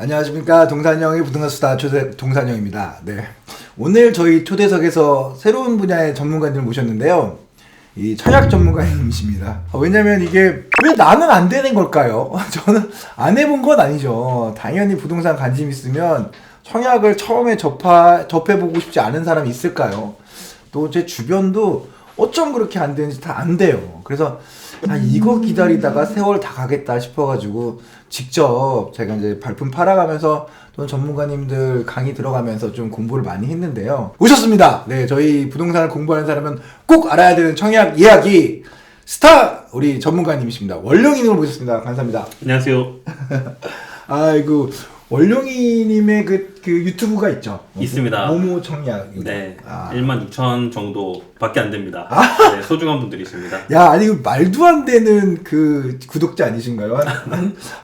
안녕하십니까. 동산형의 부동산 수다 동산형입니다. 네. 오늘 저희 초대석에서 새로운 분야의 전문가님을 모셨는데요. 이 청약 전문가님이십니다. 왜냐면 이게 왜 나는 안 되는 걸까요? 저는 안 해본 건 아니죠. 당연히 부동산 관심 있으면 청약을 처음에 접해보고 싶지 않은 사람이 있을까요? 또 제 주변도 어쩜 그렇게 안 되는지 다 안 돼요. 그래서 이거 기다리다가 세월 다 가겠다 싶어가지고 직접 제가 이제 발품 팔아가면서 또 전문가님들 강의 들어가면서 좀 공부를 많이 했는데요. 오셨습니다. 네, 저희 부동산을 공부하는 사람은 꼭 알아야 되는 청약 이야기 스타 우리 전문가님이십니다. 원룡이님을 모셨습니다. 감사합니다. 안녕하세요. 아이고 원룡이님의 그 유튜브가 있죠. 있습니다. 모모 청약. 네, 16,000 정도밖에 안 됩니다. 네, 소중한 분들이십니다. 야, 아니 이거 말도 안 되는 그 구독자 아니신가요?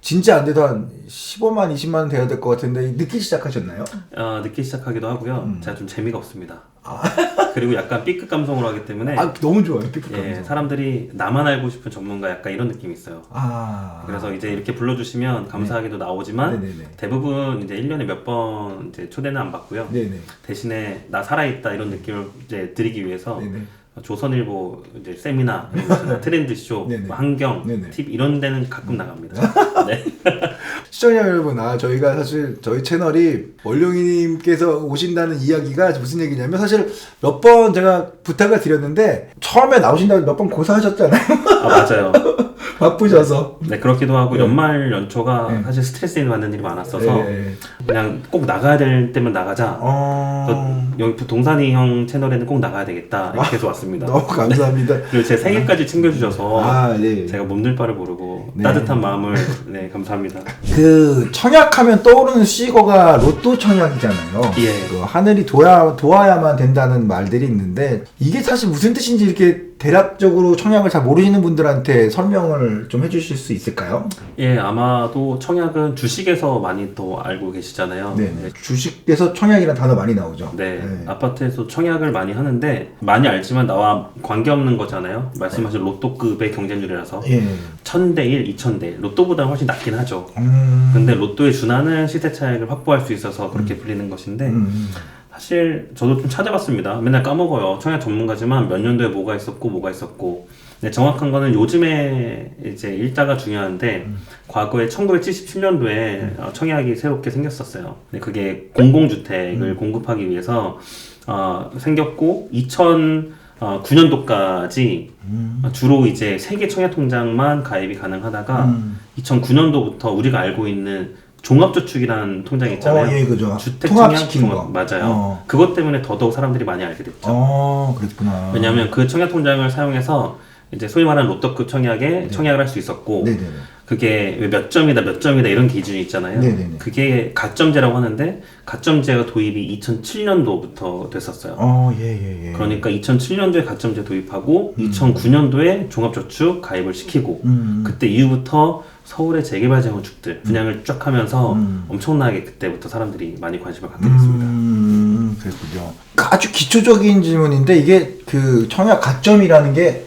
진짜 안 돼도 한 15만, 20만 원 돼야 될 것 같은데 늦게 시작하셨나요? 늦게 시작하기도 하고요. 제가 좀 재미가 없습니다. 그리고 약간 B급 감성으로 하기 때문에 너무 좋아요. B급 감성. 예, 사람들이 나만 알고 싶은 전문가 약간 이런 느낌이 있어요. 그래서 이제 이렇게 불러주시면 감사하게도 나오지만 네네네. 대부분 이제 1년에 몇 번 이제 초대는 안 받고요. 네네. 대신에 나 살아있다 이런 느낌을 이제 드리기 위해서 네네. 조선일보 이제 세미나, 트렌드쇼, 네네. 환경, 네네. 팁 이런 데는 가끔 나갑니다. 네. 시청자 여러분, 저희가 사실 저희 채널이 원룡이님께서 오신다는 이야기가 무슨 얘기냐면 사실 몇 번 제가 부탁을 드렸는데 처음에 나오신다고 몇 번 고사하셨잖아요. 맞아요. 바쁘셔서. 네, 그렇기도 하고 네. 연말 연초가 네. 사실 스트레스 받는 일이 많았어서 네. 그냥 꼭 나가야 될 때면 나가자. 여기 동산이 형 채널에는 꼭 나가야 되겠다. 이렇게 해서 왔습니다. 너무 감사합니다. 그리고 제 생일까지 챙겨주셔서 네. 제가 몸둘 바를 모르고 네. 따뜻한 마음을 감사합니다. 그 청약하면 떠오르는 시거가 로또 청약이잖아요. 예. 그 하늘이 도와야만 된다는 말들이 있는데 이게 사실 무슨 뜻인지 이렇게 대략적으로 청약을 잘 모르시는 분들한테 설명을 좀 해주실 수 있을까요? 예, 아마도 청약은 주식에서 많이 또 알고 계시잖아요. 네. 주식에서 청약이라는 단어 많이 나오죠. 네, 아파트에서 청약을 많이 하는데 많이 알지만 나와 관계없는 거잖아요. 말씀하신 로또급의 경쟁률이라서 예. 1000대 1, 2000대 1, 로또보다는 훨씬 낮긴 하죠. 근데 로또에 준하는 시세 차익을 확보할 수 있어서 그렇게 불리는 것인데 사실 저도 좀 찾아봤습니다. 맨날 까먹어요. 청약 전문가지만 몇 년도에 뭐가 있었고 네, 정확한 거는 요즘에 이제 일자가 중요한데 과거에 1977년도에 청약이 새롭게 생겼었어요. 네, 그게 공공주택을 공급하기 위해서 생겼고 2009년도까지 주로 이제 세계 청약통장만 가입이 가능하다가 2009년도부터 우리가 알고 있는 종합저축이라는 통장 있잖아요. 예, 그죠. 주택 통합시킨 청약 거. 맞아요. 그것 때문에 더더욱 사람들이 많이 알게 됐죠. 그랬구나. 왜냐하면 그 청약 통장을 사용해서 이제 소위 말하는 로또급 청약에 청약을 할 수 있었고 네네네. 그게 왜 몇 점이다 이런 기준이 있잖아요. 네네네. 그게 가점제라고 하는데 가점제가 도입이 2007년도부터 됐었어요. 예. 그러니까 2007년도에 가점제 도입하고 2009년도에 종합저축 가입을 시키고 그때 이후부터 서울의 재개발 재건축들 분양을 쫙 하면서 엄청나게 그때부터 사람들이 많이 관심을 갖게 됐습니다. 그랬군요. 아주 기초적인 질문인데 이게 그 청약 가점이라는 게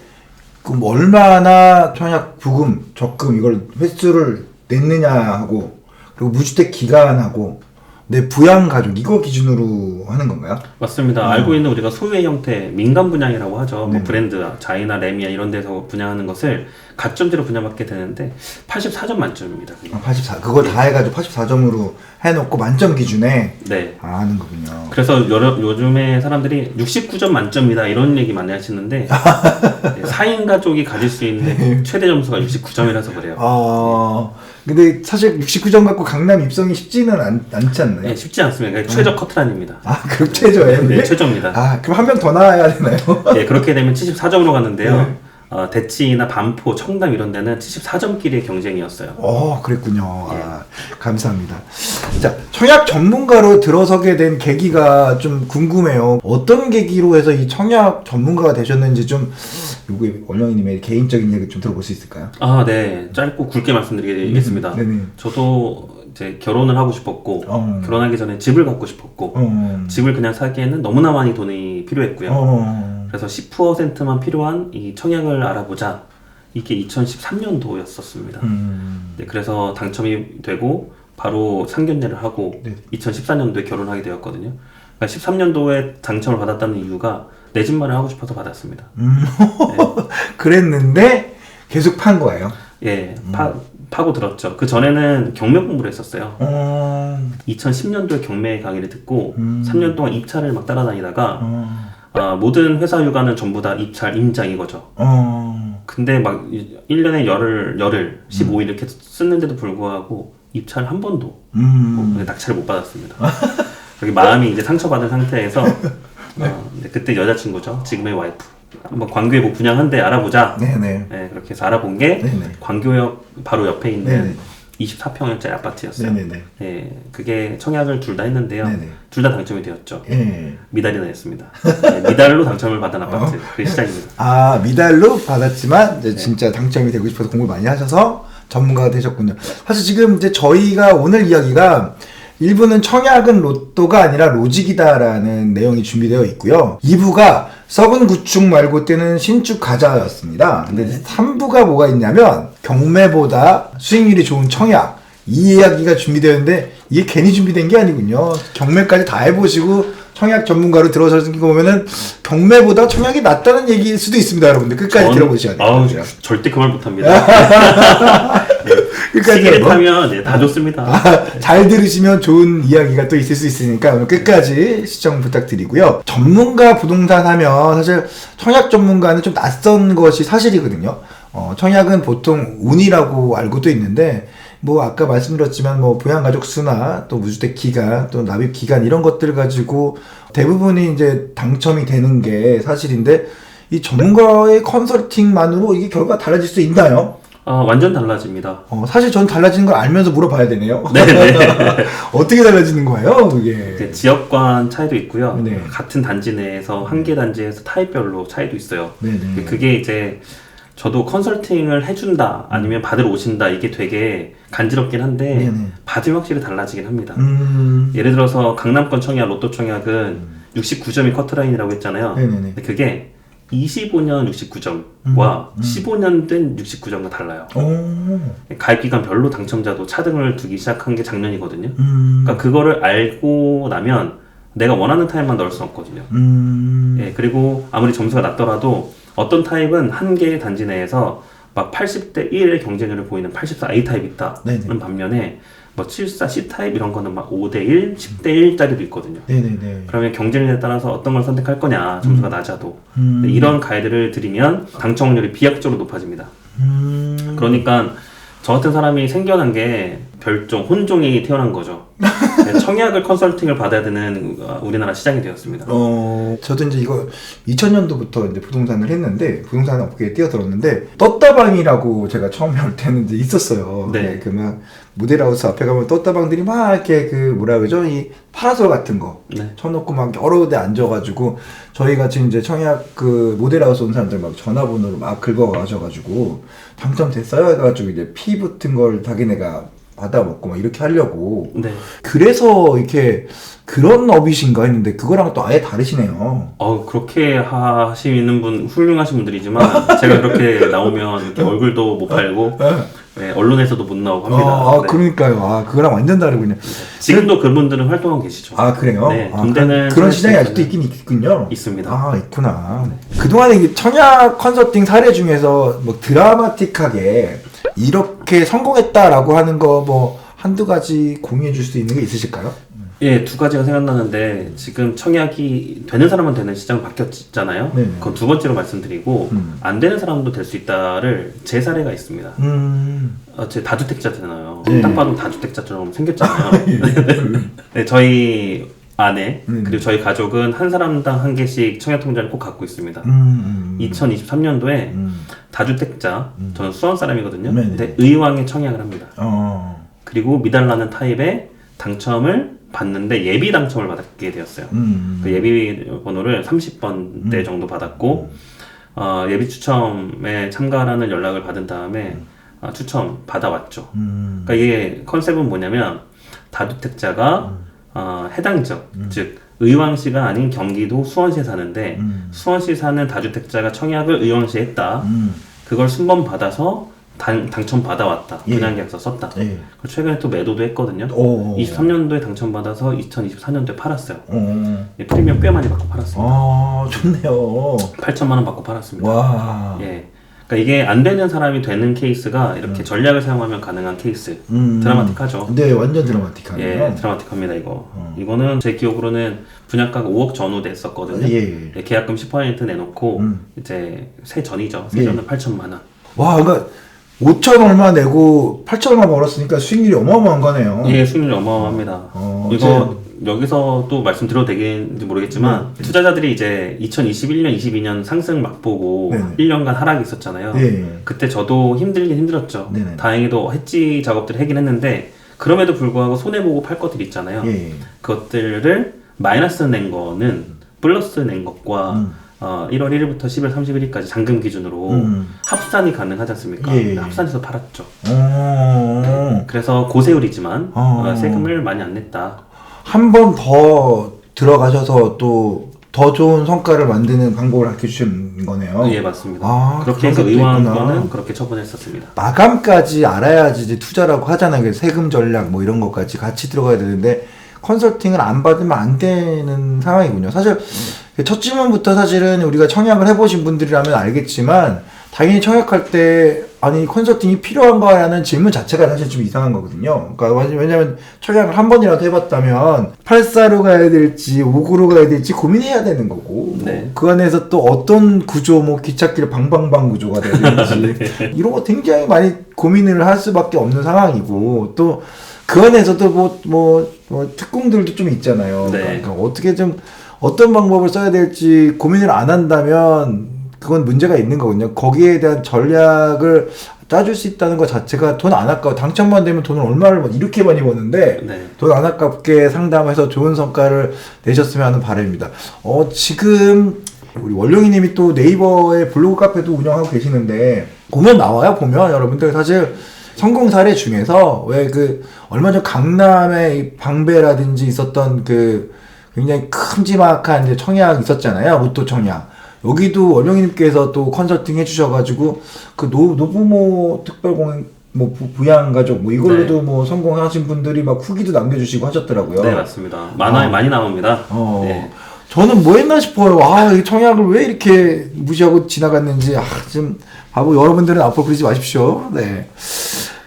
그럼 얼마나 청약 부금, 적금 이걸 횟수를 냈느냐 하고 그리고 무주택 기간하고 내 부양 가족 이거 기준으로 하는 건가요? 맞습니다. 알고 있는 우리가 소유의 형태 민간 분양이라고 하죠. 네. 뭐 브랜드, 자이나 레미아 이런 데서 분양하는 것을 가점제로 분양받게 되는데 84점 만점입니다. 84. 그걸 다 해가지고 84점으로 해놓고 만점 기준에 네. 하는 거군요. 그래서 요즘에 사람들이 69점 만점이다 이런 얘기 많이 하시는데 4인 가족이 가질 수 있는 최대 점수가 69점이라서 그래요. 근데 사실 69점 갖고 강남 입성이 쉽지는 않지 않나요? 네, 쉽지 않습니다. 그러니까 최저 커트란입니다. 그럼 최저예요? 네, 최저입니다. 그럼 한 명 더 나와야 되나요? 네, 그렇게 되면 74점으로 갔는데요. 대치나 반포, 청담 이런 데는 74점끼리의 경쟁이었어요. 그랬군요. 감사합니다. 자, 청약 전문가로 들어서게 된 계기가 좀 궁금해요. 어떤 계기로 해서 이 청약 전문가가 되셨는지 좀 요게 원영이님의 개인적인 얘기 좀 들어볼 수 있을까요? 네. 짧고 굵게 말씀드리겠습니다. 네네. 저도 이제 결혼을 하고 싶었고 결혼하기 전에 집을 갖고 싶었고 집을 그냥 사기에는 너무나 많이 돈이 필요했고요. 그래서 10%만 필요한 이 청약을 알아보자. 이게 2013년도였었습니다. 네, 그래서 당첨이 되고 바로 상견례를 하고 네. 2014년도에 결혼하게 되었거든요. 그러니까 13년도에 당첨을 받았다는 이유가 내 집 마련 하고 싶어서 받았습니다. 그랬는데 계속 판 거예요. 예, 파고 들었죠. 그 전에는 경매 공부를 했었어요. 2010년도에 경매 강의를 듣고 3년 동안 입찰을 막 따라다니다가 모든 회사 휴가는 전부 다 입찰 임장 이거죠. 근데 막 1년에 열흘 15일 이렇게 쓰는데도 불구하고 입찰 한 번도 낙찰을 못 받았습니다. 여기 마음이 이제 상처받은 상태에서 그때 여자친구죠. 지금의 와이프. 한번 광교에 분양한데 알아보자. 네네. 네, 그렇게 해서 알아본 게 광교역 바로 옆에 있는 네네. 24평짜리 아파트였어요. 네네네. 네, 그게 청약을 둘 다 했는데요. 네네. 둘 다 당첨이 되었죠. 예. 미달이나 했습니다. 네, 미달로 당첨을 받은 아파트. 그게 시작입니다. 아, 미달로 받았지만 이제 진짜 당첨이 되고 싶어서 공부를 많이 하셔서 전문가가 되셨군요. 사실 지금 이제 저희가 오늘 이야기가 1부는 청약은 로또가 아니라 로직이다라는 내용이 준비되어 있고요. 2부가 썩은 구축 말고 뜨는 신축 가자였습니다. 근데 3부가 뭐가 있냐면 경매보다 수익률이 좋은 청약, 이 이야기가 준비되었는데 이게 괜히 준비된 게 아니군요. 경매까지 다 해보시고 청약 전문가로 들어서신 거 보면은 경매보다 청약이 낫다는 얘기일 수도 있습니다, 여러분들. 끝까지 들어보셔야 돼요. 아우, 절대 그 말 못합니다. 끝까지 시계를 들어봐. 타면 다 좋습니다. 잘 들으시면 좋은 이야기가 또 있을 수 있으니까 오늘 끝까지 시청 부탁드리고요. 전문가 부동산 하면 사실 청약 전문가는 좀 낯선 것이 사실이거든요. 청약은 보통 운이라고 알고도 있는데 뭐 아까 말씀드렸지만 뭐 부양가족 수나 또 무주택 기간 또 납입 기간 이런 것들 가지고 대부분이 이제 당첨이 되는 게 사실인데 이 전문가의 컨설팅만으로 이게 결과가 달라질 수 있나요? 완전 달라집니다. 사실 전 달라지는 걸 알면서 물어봐야 되네요. 네네. 어떻게 달라지는 거예요, 그게? 그 지역간 차이도 있고요. 네. 같은 단지 내에서 한 개 단지에서 타입별로 차이도 있어요. 네네. 그게 이제 저도 컨설팅을 해준다 아니면 받으러 오신다 이게 되게 간지럽긴 한데 네네. 받으면 확실히 달라지긴 합니다. 음. 예를 들어서 강남권 청약, 로또 청약은 69점이 커트라인이라고 했잖아요. 네네네. 근데 그게 25년 69점과 15년 된 69점과 달라요. 오. 가입기간 별로 당첨자도 차등을 두기 시작한 게 작년이거든요. 음. 그러니까 그거를 알고 나면 내가 원하는 타입만 넣을 수 없거든요. 예, 그리고 아무리 점수가 낮더라도 어떤 타입은 한 개의 단지 내에서 막 80대 1의 경쟁률을 보이는 84A 타입이 있다는 네네. 반면에 뭐 74C 타입 이런 거는 막 5대 1, 10대 1짜리도 있거든요. 네네네. 그러면 경쟁률에 따라서 어떤 걸 선택할 거냐, 점수가 낮아도. 이런 가이드를 드리면 당첨 확률이 비약적으로 높아집니다. 그러니까 저 같은 사람이 생겨난 게 별종, 혼종이 태어난 거죠. 네, 청약을 컨설팅을 받아야 되는 우리나라 시장이 되었습니다. 저도 이제 이거 2000년도부터 이제 부동산을 했는데, 부동산 업계에 뛰어들었는데, 떴다방이라고 제가 처음에 올 때는 이제 있었어요. 네. 그 막, 모델하우스 앞에 가면 떴다방들이 막 이렇게 그 뭐라 그러죠? 이 파라솔 같은 거. 네. 쳐놓고 막 여러 대 앉아가지고, 저희 같이 이제 청약 그 모델하우스 온 사람들 막 전화번호를 막 긁어가셔가지고, 당첨됐어요? 해가지고 이제 피 붙은 걸 자기네가 받아먹고 막 이렇게 하려고. 네. 그래서 이렇게 그런 업이신가 했는데 그거랑 또 아예 다르시네요. 그렇게 하시는 분 훌륭하신 분들이지만 제가 그렇게 나오면 이렇게 얼굴도 못 팔고 네, 언론에서도 못 나오고 합니다. 네. 그러니까요. 그거랑 완전 다르군요. 지금도 그분들은 활동하고 계시죠. 그래요? 네, 돈 되는 그런 시장이 사례들은 아직도 있긴 있군요. 있습니다. 있구나. 그동안에 이 청약 컨설팅 사례 중에서 뭐 드라마틱하게 이렇게 성공했다라고 하는 거 뭐 한두 가지 공유해 줄 수 있는 게 있으실까요? 예, 두 가지가 생각나는데 지금 청약이 되는 사람은 되는 시장 바뀌었잖아요. 네네. 그건 두 번째로 말씀드리고 안 되는 사람도 될 수 있다를 제 사례가 있습니다. 제 다주택자잖아요. 네. 딱 봐도 다주택자처럼 생겼잖아요. 네, 저희 아내 그리고 저희 가족은 한 사람당 한 개씩 청약통장을 꼭 갖고 있습니다. 2023년도에 다주택자, 저는 수원 사람이거든요. 네네. 근데 의왕에 청약을 합니다. 그리고 미달라는 타입의 당첨을 받는데 예비 당첨을 받게 되었어요. 그 예비 번호를 30번대 정도 받았고 예비 추첨에 참가하라는 연락을 받은 다음에 추첨 받아왔죠. 그러니까 이게 컨셉은 뭐냐면 다주택자가 해당 지역, 즉 의왕시가 아닌 경기도 수원시에 사는데 수원시 사는 다주택자가 청약을 의왕시에 했다. 그걸 순번 받아서 당첨 받아왔다. 예. 분양계약서 썼다. 예. 그리고 최근에 또 매도도 했거든요. 오. 23년도에 당첨받아서 2024년도에 팔았어요. 오. 예, 프리미엄 꽤 많이 받고 팔았습니다. 아, 좋네요. 8천만 원 받고 팔았습니다. 와. 예. 그러니까 이게 안 되는 사람이 되는 케이스가 이렇게 전략을 사용하면 가능한 케이스. 드라마틱하죠. 네, 완전 드라마틱하네요. 예, 드라마틱합니다 이거. 이거는 제 기억으로는 분양가가 5억 전후 됐었거든요. 예. 예, 계약금 10% 내놓고 이제 세전이죠. 세전은 8천만 원. 와, 그러니까 5천 얼마 내고 8천 얼마 벌었으니까 수익률이 어마어마한 거네요. 예, 수익률이 어마어마합니다. 이거 여기서 또 말씀드려도 되겠는지 모르겠지만 투자자들이 이제 2021년, 22년 상승 맛보고 네네. 1년간 하락이 있었잖아요. 예. 그때 저도 힘들긴 힘들었죠. 네네. 다행히도 해지 작업들을 하긴 했는데 그럼에도 불구하고 손해보고 팔 것들 있잖아요. 예. 그것들을 마이너스 낸 거는 플러스 낸 것과 1월 1일부터 10월 31일까지 잔금 기준으로 합산이 가능하지 않습니까? 예. 합산해서 팔았죠. 오. 그래서 고세율이지만 세금을 많이 안 냈다. 한 번 더 들어가셔서 또 더 좋은 성과를 만드는 방법을 알려 주신 거네요. 예, 맞습니다. 아, 그렇게 해서 그런 것도 의왕 있구나. 거는 그렇게 처분했었습니다. 마감까지 마감까지 알아야지 이제 투자라고 하잖아요. 그래서 세금 전략 뭐 이런 것까지 같이 들어가야 되는데 컨설팅을 안 받으면 안 되는 상황이군요. 사실 첫 질문부터 사실은 우리가 청약을 해보신 분들이라면 알겠지만 당연히 청약할 때 아니 컨설팅이 필요한가라는 질문 자체가 사실 좀 이상한 거거든요. 그러니까 왜냐면 청약을 한 번이라도 해봤다면 8사로 가야 될지 5구로 가야 될지 고민해야 되는 거고 네. 뭐 그 안에서 또 어떤 구조 뭐 기찻길 방방방 구조가 돼야 되는지 네. 이런 거 굉장히 많이 고민을 할 수밖에 없는 상황이고 또 그 안에서도 뭐 특공들도 좀 있잖아요. 네. 그러니까 어떻게 좀 어떤 방법을 써야 될지 고민을 안 한다면 그건 문제가 있는 거거든요. 거기에 대한 전략을 짜줄 수 있다는 것 자체가 돈 안 아까워. 당첨만 되면 돈을 얼마를 이렇게 많이 버는데 네. 돈 안 아깝게 상담해서 좋은 성과를 내셨으면 하는 바람입니다. 지금 우리 원룡이님이 또 네이버에 블로그 카페도 운영하고 계시는데 보면 나와요. 보면 여러분들 사실 성공 사례 중에서 왜 그 얼마 전 강남의 방배라든지 있었던 그 굉장히 큼지막한 이제 청약 있었잖아요. 로또 청약. 여기도 원룡이님께서 또 컨설팅 해주셔가지고 그 노부모 특별공연 뭐 부양가족 뭐 이걸로도 네. 뭐 성공하신 분들이 막 후기도 남겨주시고 하셨더라고요. 네, 맞습니다. 많이 나옵니다. 네. 저는 뭐 했나 싶어요. 이 청약을 왜 이렇게 무시하고 지나갔는지 좀 바보 여러분들은 앞으로 그러지 마십시오. 네.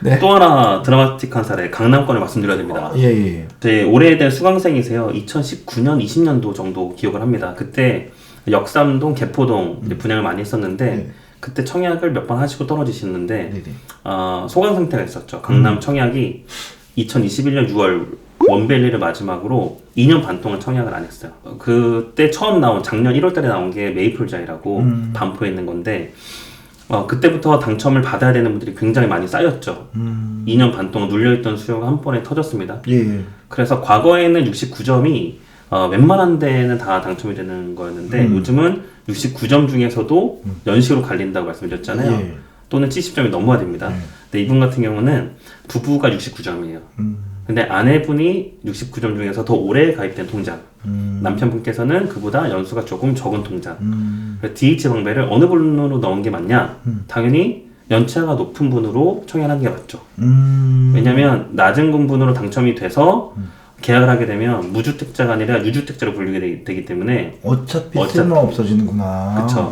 네. 또 하나 드라마틱한 사례 강남권을 말씀드려야 됩니다. 예. 제 오래된 수강생이세요. 2019년, 20년도 정도 기억을 합니다. 그때 역삼동, 개포동 이제 분양을 많이 했었는데 네. 그때 청약을 몇 번 하시고 떨어지시는데 네네. 소강 상태가 있었죠. 강남 청약이 2021년 6월 원밸리를 마지막으로 2년 반 동안 청약을 안 했어요. 그때 처음 나온 작년 1월 달에 나온 게 메이플자이라고 반포에 있는 건데 그때부터 당첨을 받아야 되는 분들이 굉장히 많이 쌓였죠. 2년 반 동안 눌려있던 수요가 한 번에 터졌습니다. 예. 그래서 과거에는 69점이 웬만한 데는 다 당첨이 되는 거였는데 요즘은 69점 중에서도 연식으로 갈린다고 말씀드렸잖아요. 예. 또는 70점이 넘어야 됩니다. 근데 이분 같은 경우는 부부가 69점이에요. 근데 아내분이 69점 중에서 더 오래 가입된 통장, 남편분께서는 그보다 연수가 조금 적은 통장. DH 방배를 어느 분으로 넣은 게 맞냐? 당연히 연차가 높은 분으로 청약하는 게 맞죠. 왜냐면 낮은 분으로 당첨이 돼서 계약을 하게 되면 무주택자가 아니라 유주택자로 분류가 되기 때문에 어차피 쓸모 없어지는구나. 그쵸.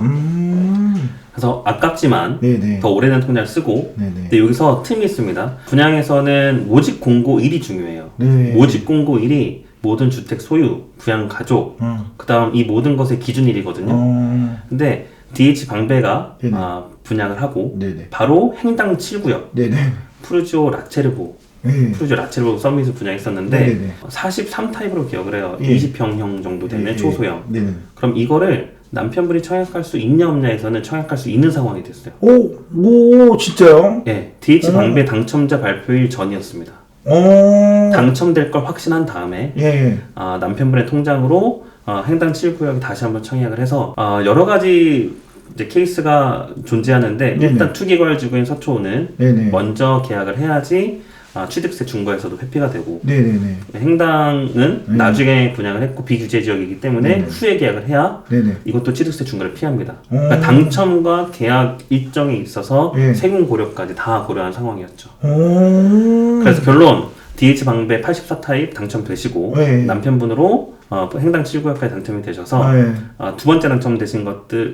그래서 아깝지만 네네. 더 오래된 통장을 쓰고 네네. 근데 여기서 틈이 있습니다. 분양에서는 모집 공고 1이 중요해요. 네. 모집 공고 1이 모든 주택 소유, 부양 가족, 그 다음 이 모든 것의 기준일이거든요. 근데 DH 방배가 네네. 분양을 하고 네네. 바로 행당 7구역 네네. 푸르지오 라체르보 네. 푸르지오 라체르보 서밋을 분양했었는데 네네네. 43타입으로 기억을 해요. 예. 20평형 정도 되는 예. 초소형. 네네. 그럼 이거를 남편분이 청약할 수 있냐 없냐에서는 청약할 수 있는 상황이 됐어요. 오, 진짜요? 예, DH 방배 당첨자 발표일 전이었습니다. 당첨될 걸 확신한 다음에 예. 남편분의 통장으로 행당 7구역에 다시 한번 청약을 해서 여러 가지 이제 케이스가 존재하는데 네네. 일단 투기과열지구인 서초는 네네. 먼저 계약을 해야지 취득세 중과에서도 회피가 되고 네네네. 행당은 나중에 분양을 했고 비규제 지역이기 때문에 후에 계약을 해야 네네. 이것도 취득세 중과를 피합니다. 그러니까 당첨과 계약 일정에 있어서 예. 세금 고려까지 다 고려한 상황이었죠. 오. 그래서 결론 DH 방배 84타입 당첨되시고 네. 남편분으로 행당 7구역까지 당첨이 되셔서 네. 두 번째 당첨되신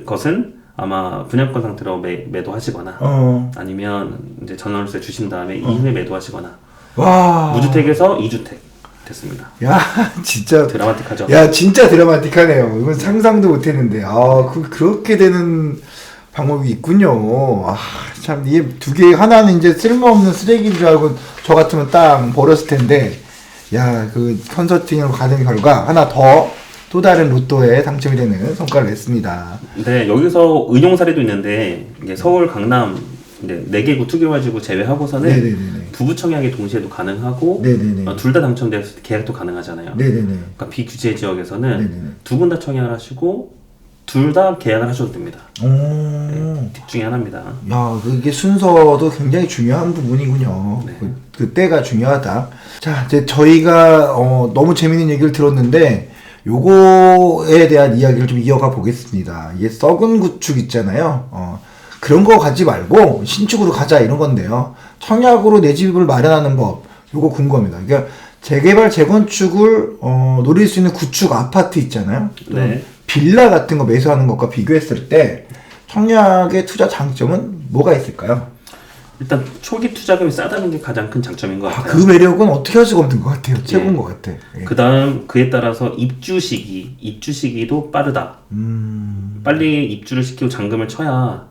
것은 아마 분양권 상태로 매도하시거나 아니면 이제 전월세 주신 다음에 이후에 매도하시거나 와. 무주택에서 2주택 됐습니다. 야, 진짜. 드라마틱하죠. 야, 진짜 드라마틱하네요. 이건 상상도 못 했는데. 그렇게 되는 방법이 있군요. 참, 이게 두 개, 하나는 이제 쓸모없는 쓰레기인 줄 알고 저 같으면 딱 버렸을 텐데, 야, 그 컨설팅으로 가는 결과 하나 또 다른 로또에 당첨이 되는 성과를 냈습니다. 네, 여기서 의용 사례도 있는데, 이게 서울, 강남, 네 4개구 투기와지구 제외하고서는 네네네네. 부부 청약이 동시에도 가능하고, 네네네. 둘 다 당첨돼서 계약도 가능하잖아요. 네네네. 그러니까 비규제 지역에서는 네네네. 두 분 다 청약을 하시고, 둘 다 계약을 하셔도 됩니다. 오. 팁 중에 하나입니다. 야, 이게 순서도 굉장히 중요한 부분이군요. 네. 그 때가 중요하다. 자, 이제 저희가 너무 재밌는 얘기를 들었는데 요거에 대한 이야기를 좀 이어가 보겠습니다. 이게 썩은 구축 있잖아요. 그런 거 가지 말고 신축으로 가자 이런 건데요. 청약으로 내 집을 마련하는 법 요거 궁금합니다. 그러니까 재개발 재건축을 노릴 수 있는 구축 아파트 있잖아요. 네. 빌라 같은 거 매수하는 것과 비교했을 때 청약의 투자 장점은 뭐가 있을까요? 일단 초기 투자금이 싸다는 게 가장 큰 장점인 것 같아요. 그 매력은 어떻게 할 수가 없는 것 같아요. 최고인 것 같아. 예. 그 다음 그에 따라서 입주 시기도 빠르다. 빨리 입주를 시키고 잔금을 쳐야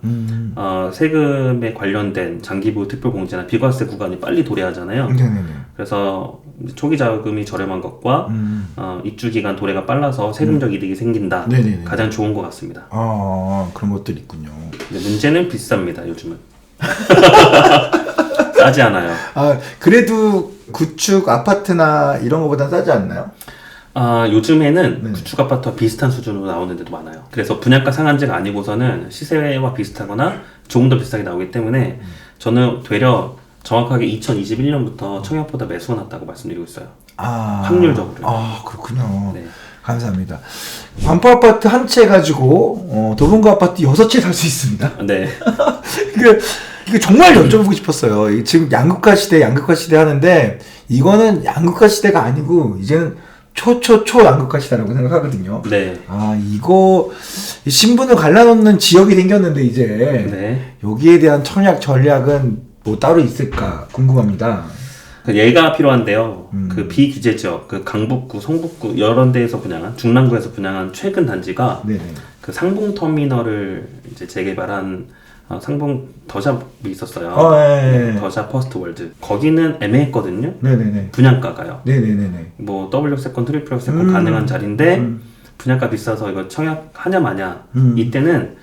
세금에 관련된 장기보유 특별공제나 비과세 구간이 빨리 도래하잖아요. 네네네. 그래서 초기 자금이 저렴한 것과 입주 기간 도래가 빨라서 세금적 이득이 생긴다. 네네네. 가장 좋은 것 같습니다. 그런 것들이 있군요. 근데 문제는 비쌉니다. 요즘은. 싸지 않아요. 그래도 구축 아파트나 이런 거보다 싸지 않나요? 요즘에는 네. 구축 아파트와 비슷한 수준으로 나오는 데도 많아요. 그래서 분양가 상한제가 아니고서는 시세와 비슷하거나 조금 더 비싸게 나오기 때문에 저는 되려 정확하게 2021년부터 청약보다 매수가 낮다고 말씀드리고 있어요. 확률적으로. 그렇군요. 네. 감사합니다. 반포 아파트 한 채 가지고 도봉구 아파트 6채 살 수 있습니다. 네. 이게 정말 여쭤보고 싶었어요. 이게 지금 양극화 시대 하는데 이거는 양극화 시대가 아니고 이제는 초 양극화 시대라고 생각하거든요. 네. 이거 신분을 갈라놓는 지역이 생겼는데 이제 네. 여기에 대한 청약 전략은 뭐 따로 있을까 궁금합니다. 예가 필요한데요. 그 비규제 지역, 그 강북구, 성북구 여러 데에서 분양한 중랑구에서 분양한 최근 단지가 네네. 그 상봉 터미널을 이제 재개발한 상봉 더샵이 있었어요. 네. 더샵 퍼스트 월드. 거기는 애매했거든요. 네네네. 분양가가요. 네네네네. 뭐 W 세컨, 트리플 세컨 가능한 자리인데 분양가 비싸서 이거 청약하냐 마냐. 이때는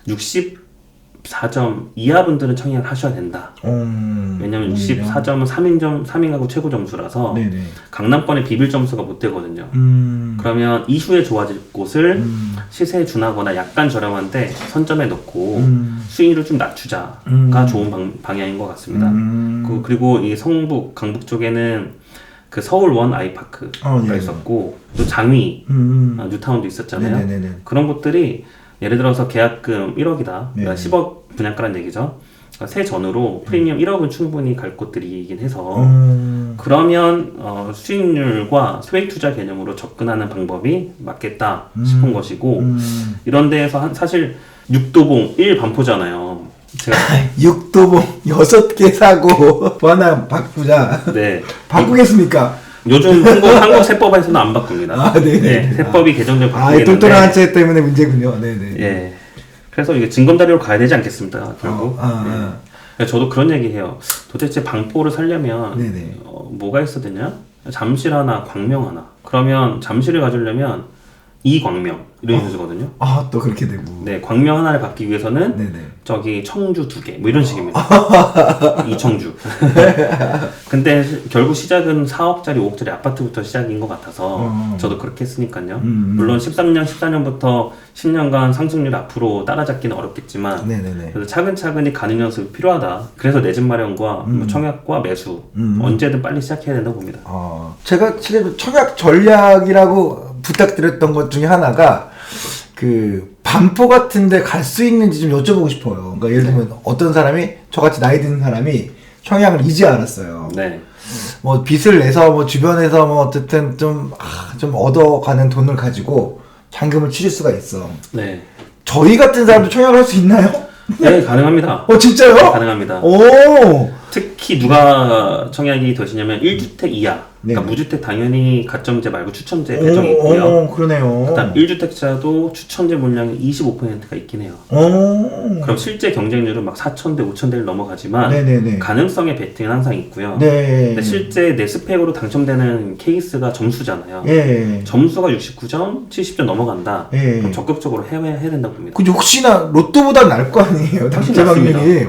64점 이하 분들은 청약을 하셔야 된다. 왜냐면 64점은 3인하고 최고 점수라서 네네. 강남권에 비빌 점수가 못 되거든요. 그러면 이후에 좋아질 곳을 시세에 준하거나 약간 저렴한데 선점해 놓고 수익률을 좀 낮추자가 좋은 방향인 것 같습니다. 그리고 이 성북, 강북 쪽에는 그 서울 원 아이파크가 있었고 또 장위, 뉴타운도 있었잖아요. 네네네네. 그런 곳들이 예를 들어서 계약금 1억이다. 네. 그러니까 10억 분양가란 얘기죠. 그러니까 세 전후로 프리미엄 1억은 충분히 갈 곳들이긴 해서 그러면 수익률과 소액 투자 개념으로 접근하는 방법이 맞겠다 싶은 것이고 이런 데에서 사실 6도봉 1 반포잖아요. 제가 6도봉 6개 사고 하나 바꾸자. 네. 바꾸겠습니까? 요즘 한국 세법에서는 안 바꿉니다. 네네. 네, 세법이 개정된 이 바뀌는데. 똘똘한 한 채 때문에 문제군요. 네네. 예. 그래서 이게 증검 자료로 가야 되지 않겠습니까? 결국. 그래서 저도 그런 얘기해요. 도대체 반포를 살려면 뭐가 있어야 되냐? 잠실 하나, 광명 하나. 그러면 잠실을 가지려면 이광명 이런 순서거든요. 아, 또 그렇게 되고. 네, 광명 하나를 받기 위해서는 네네. 저기 청주 2개 뭐 이런 식입니다. 이청주. 근데 결국 시작은 4억짜리 5억짜리 아파트부터 시작인 것 같아서 저도 그렇게 했으니까요. 물론 13년 14년부터 10년간 상승률 앞으로 따라잡기는 어렵겠지만 네네네. 그래서 차근차근히 가는 연습이 필요하다. 그래서 내 집 마련과 뭐 청약과 매수 언제든 빨리 시작해야 된다고 봅니다. 제가 실제로 청약 전략이라고 부탁드렸던 것 중에 하나가 그 반포 같은데 갈 수 있는지 좀 여쭤보고 싶어요. 그러니까 예를 들면 어떤 사람이 저같이 나이 드는 사람이 청약을 이제 알았어요. 네. 뭐 빚을 내서 뭐 주변에서 뭐 어쨌든 좀 얻어가는 돈을 가지고 잔금을 치를 수가 있어. 네. 저희 같은 사람도 청약을 할 수 있나요? 네, 가능합니다. 진짜요? 네, 가능합니다. 오. 특히 누가 청약이 되시냐면 1주택 이하, 그러니까 네. 무주택 당연히 가점제 말고 추첨제 배정이 있고요. 그러네요. 그다음 1주택자도 추첨제 물량이 25%가 있긴 해요. 그럼 실제 경쟁률은 막 4,000대, 5,000대를 넘어가지만 네네네. 가능성의 베팅은 항상 있고요. 네. 근데 실제 내 스펙으로 당첨되는 케이스가 점수잖아요. 예. 점수가 69점, 70점 넘어간다. 예. 그럼 적극적으로 해야 된다고 봅니다. 그 혹시나 로또보다 날 거 아니에요? 훨씬 당첨 확률이.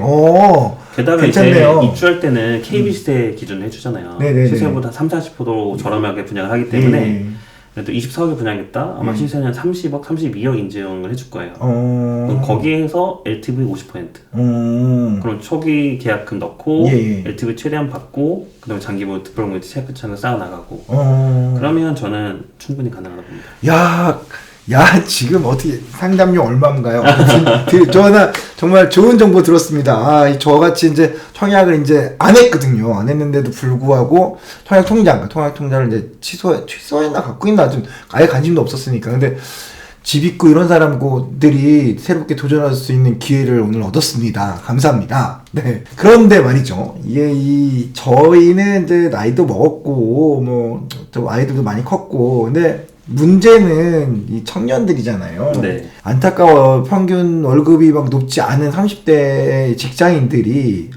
게다가 괜찮네요. 이제 입주할 때는 KB 시세 기준을 해주잖아요. 네네네. 시세보다 30-40% 저렴하게 분양을 하기 때문에 네. 그래도 24억에 분양했다? 아마 시세는 30억, 32억 인증을 해줄 거예요. 어. 그럼 거기에서 LTV 50%. 그럼 초기 계약금 넣고 예. LTV 최대한 받고 그다음에 장기보유 득표금을 차근차근 쌓아나가고 어. 그러면 저는 충분히 가능하다고 봅니다. 야, 지금 어떻게 상담료 얼마인가요? 저는 정말 좋은 정보 들었습니다. 저같이 이제 청약을 이제 안 했거든요. 안 했는데도 불구하고 청약 통장을 이제 취소했나 갖고 있나 좀 아예 관심도 없었으니까. 근데 집 있고 이런 사람들이 새롭게 도전할 수 있는 기회를 오늘 얻었습니다. 감사합니다. 네. 그런데 말이죠. 저희는 이제 나이도 먹었고, 또 아이들도 많이 컸고, 근데 문제는 이 청년들이잖아요. 네. 안타까워. 평균 월급이 막 높지 않은 30대 직장인들이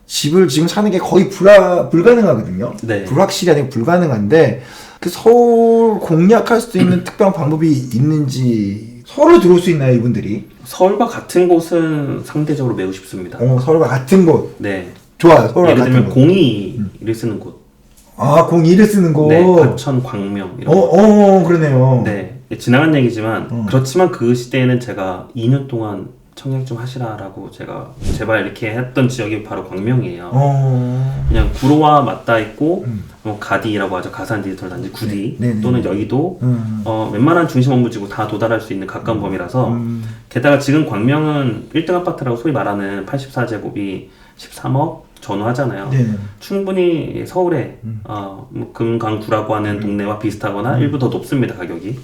집을 지금 사는 게 거의 불가능하거든요. 네. 불확실히 아니고 불가능한데 그 서울 공략할 수 있는 특별한 방법이 있는지. 서울로 들어올 수 있나요, 이분들이? 서울과 같은 곳은 상대적으로 매우 쉽습니다. 서울과 같은 곳. 네. 좋아요. 서울과 예를 같은 들면 곳. 02를 쓰는 곳. 02를 쓰는 곳. 네, 과천, 광명 이런 거. 그러네요. 네, 지나간 얘기지만 그렇지만 그 시대에는 제가 2년 동안 청약 좀 하시라라고 제가 제발 이렇게 했던 지역이 바로 광명이에요. 그냥 구로와 맞닿아 있고 가디라고 하죠. 가산 디지털 단지 구디 네, 또는 여의도 웬만한 중심 업무지구 다 도달할 수 있는 가까운 범위라서 게다가 지금 광명은 1등 아파트라고 소위 말하는 84제곱이 13억 전후하잖아요. 네. 충분히 서울에 금강구라고 하는 동네와 비슷하거나 일부 더 높습니다. 가격이.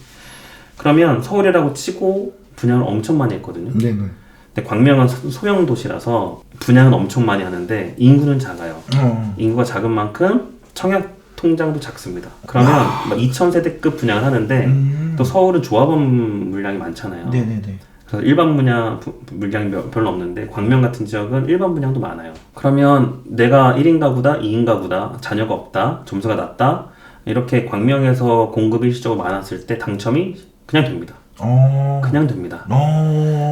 그러면 서울이라고 치고 분양을 엄청 많이 했거든요. 네. 근데 광명은 소형 도시라서 분양은 엄청 많이 하는데 인구는 작아요. 인구가 작은 만큼 청약 통장도 작습니다. 그러면 2,000세대급 분양을 하는데 또 서울은 조합원 물량이 많잖아요. 네네네. 그래서 일반 물량이 별로 없는데 광명 같은 지역은 일반 분양도 많아요. 그러면 내가 1인 가구다, 2인 가구다, 자녀가 없다, 점수가 낮다 이렇게 광명에서 공급이 일시적으로 많았을 때 당첨이 그냥 됩니다. 그냥 됩니다.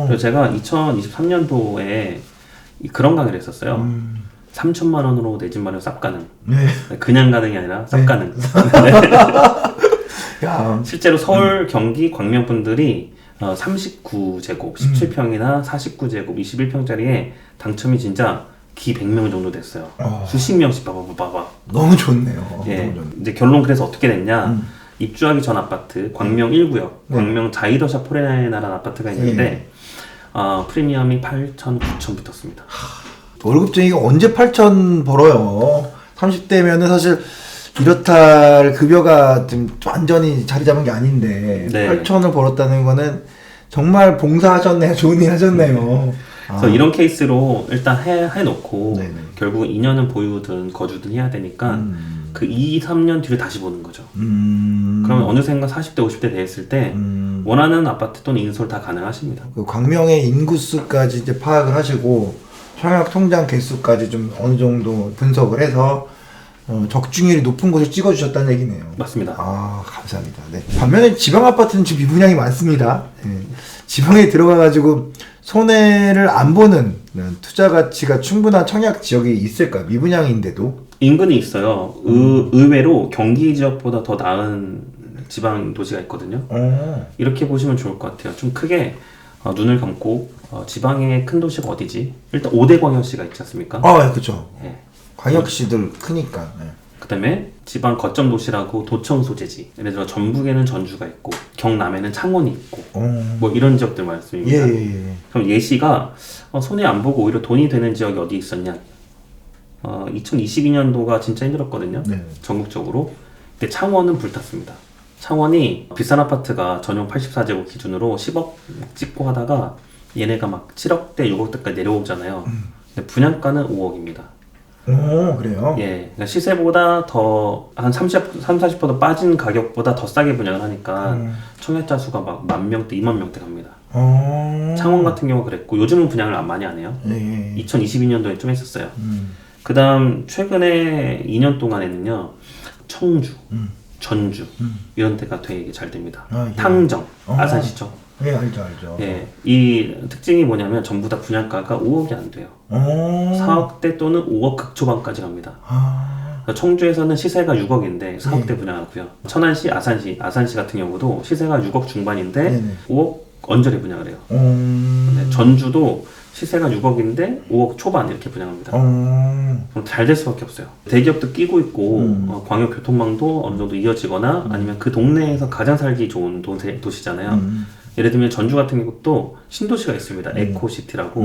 그래서 제가 2023년도에 그런 강의를 했었어요. 3천만 원으로 내 집 마련 쌉 가능. 네. 그냥 가능이 아니라 쌉 가능. 야. 실제로 서울, 경기, 광명 분들이 39제곱, 17평이나 49제곱, 21평짜리에 당첨이 진짜 기 100명 정도 됐어요. 수십 명씩 봐봐. 너무 좋네요. 예. 너무 좋네. 이제 결론 그래서 어떻게 됐냐? 입주하기 전 아파트, 광명 1구역, 광명 자이더샤 포레나라는 아파트가 있는데 프리미엄이 8,000, 9,000 붙었습니다. 월급쟁이가 언제 8천 벌어요? 30대면은 사실 이렇다 급여가 좀 완전히 자리 잡은 게 아닌데 네. 8천을 벌었다는 거는 정말 봉사하셨네요. 좋은 일 하셨네요. 그래서 이런 케이스로 일단 해놓고 네네. 결국은 2년은 보유든 거주든 해야 되니까 그 2, 3년 뒤를 다시 보는 거죠. 그러면 어느샌가 40대, 50대 됐을 때 원하는 아파트 또는 인솔 다 가능하십니다. 그 광명의 인구수까지 이제 파악을 하시고 청약 통장 개수까지 좀 어느 정도 분석을 해서 적중률이 높은 곳을 찍어주셨다는 얘기네요. 맞습니다. 아, 감사합니다. 네. 반면에 지방 아파트는 지금 미분양이 많습니다. 네. 지방에 들어가가지고 손해를 안 보는 투자 가치가 충분한 청약 지역이 있을까? 미분양인데도. 인근이 있어요. 의외로 경기 지역보다 더 나은 지방 도시가 있거든요. 이렇게 보시면 좋을 것 같아요. 좀 크게 눈을 감고 지방의 큰 도시가 어디지? 일단 5대 광역시가 있지 않습니까? 아, 그렇죠. 네. 광역시들 크니까. 네. 그다음에 지방 거점 도시라고 도청 소재지. 예를 들어 전북에는 전주가 있고 경남에는 창원이 있고 뭐 이런 지역들 말씀입니다. 예. 그럼 예시가 손해 안 보고 오히려 돈이 되는 지역이 어디 있었냐? 2022년도가 진짜 힘들었거든요. 네. 전국적으로. 근데 창원은 불탔습니다. 창원이 비싼 아파트가 전용 84제곱 기준으로 10억 찍고 하다가 얘네가 막 7억대, 6억대까지 내려오잖아요. 근데 분양가는 5억입니다. 오, 그래요? 예, 그러니까 시세보다 더 한 40% 빠진 가격보다 더 싸게 분양을 하니까 청약자 수가 막 10,000명대, 20,000명대 갑니다. 창원 같은 경우 그랬고 요즘은 분양을 많이 안 해요. 예. 2022년도에 좀 했었어요. 그 다음 최근에 2년 동안에는요 청주, 전주 이런 데가 되게 잘 됩니다. 아, 예. 탕정, 아산시청. 예, 알죠. 예, 이 특징이 뭐냐면 전부 다 분양가가 5억이 안 돼요. 4억대 또는 5억 극초반까지 갑니다. 그러니까 청주에서는 시세가 6억인데 4억대 분양하고요. 천안시, 아산시 같은 경우도 시세가 6억 중반인데 네네. 5억 언저리 분양을 해요. 네, 전주도 시세가 6억인데 5억 초반 이렇게 분양합니다. 그럼 잘 될 수밖에 없어요. 대기업도 끼고 있고 광역 교통망도 어느 정도 이어지거나 아니면 그 동네에서 가장 살기 좋은 도시잖아요. 예를 들면 전주 같은 경우도 신도시가 있습니다. 에코시티라고.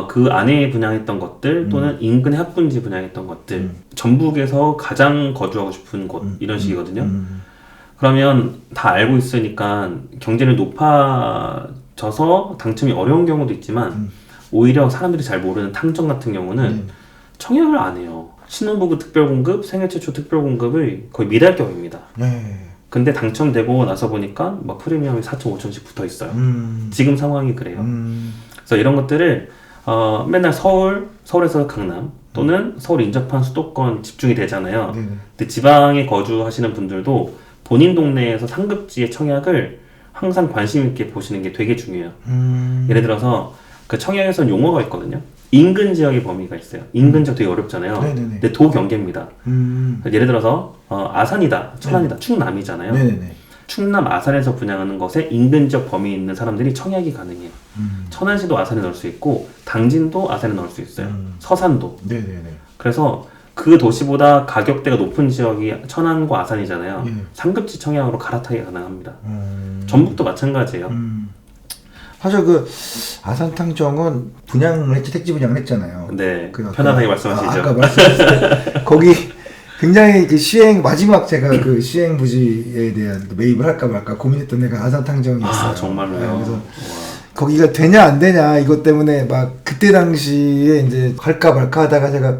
그 안에 분양했던 것들 또는 인근의 학군지 분양했던 것들 전북에서 가장 거주하고 싶은 곳 이런 식이거든요. 그러면 다 알고 있으니까 경쟁이 높아져서 당첨이 어려운 경우도 있지만 오히려 사람들이 잘 모르는 탕정 같은 경우는 청약을 안 해요. 신혼부부 특별공급, 생애 최초 특별공급을 거의 미달격입니다. 근데 당첨되고 나서 보니까 막 프리미엄이 4천, 5천씩 붙어 있어요. 지금 상황이 그래요. 그래서 이런 것들을 맨날 서울에서 강남 또는 서울 인접한 수도권 집중이 되잖아요. 근데 지방에 거주하시는 분들도 본인 동네에서 상급지의 청약을 항상 관심 있게 보시는 게 되게 중요해요. 예를 들어서 그 청약에선 용어가 있거든요. 인근 지역의 범위가 있어요. 인근 지역 되게 어렵잖아요. 근데 도경계입니다. 예를 들어서 아산이다, 천안이다, 충남이잖아요. 충남 아산에서 분양하는 것에 인근 지역 범위에 있는 사람들이 청약이 가능해요. 천안시도 아산에 넣을 수 있고 당진도 아산에 넣을 수 있어요. 서산도. 그래서 그 도시보다 가격대가 높은 지역이 천안과 아산이잖아요. 상급지 청약으로 갈아타기가 가능합니다. 전북도 마찬가지예요. 사실 그 아산탕정은 분양을 했지, 택지 분양을 했잖아요. 네, 편안하게 말씀하시죠. 아까 말씀하셨을 거기 굉장히 그 마지막 제가 그 시행 부지에 대한 그 매입을 할까 말까 고민했던 데가 아산탕정이었어요. 아, 정말로요? 그래서 거기가 되냐 안 되냐 이것 때문에 막 그때 당시에 이제 할까 말까 하다가 제가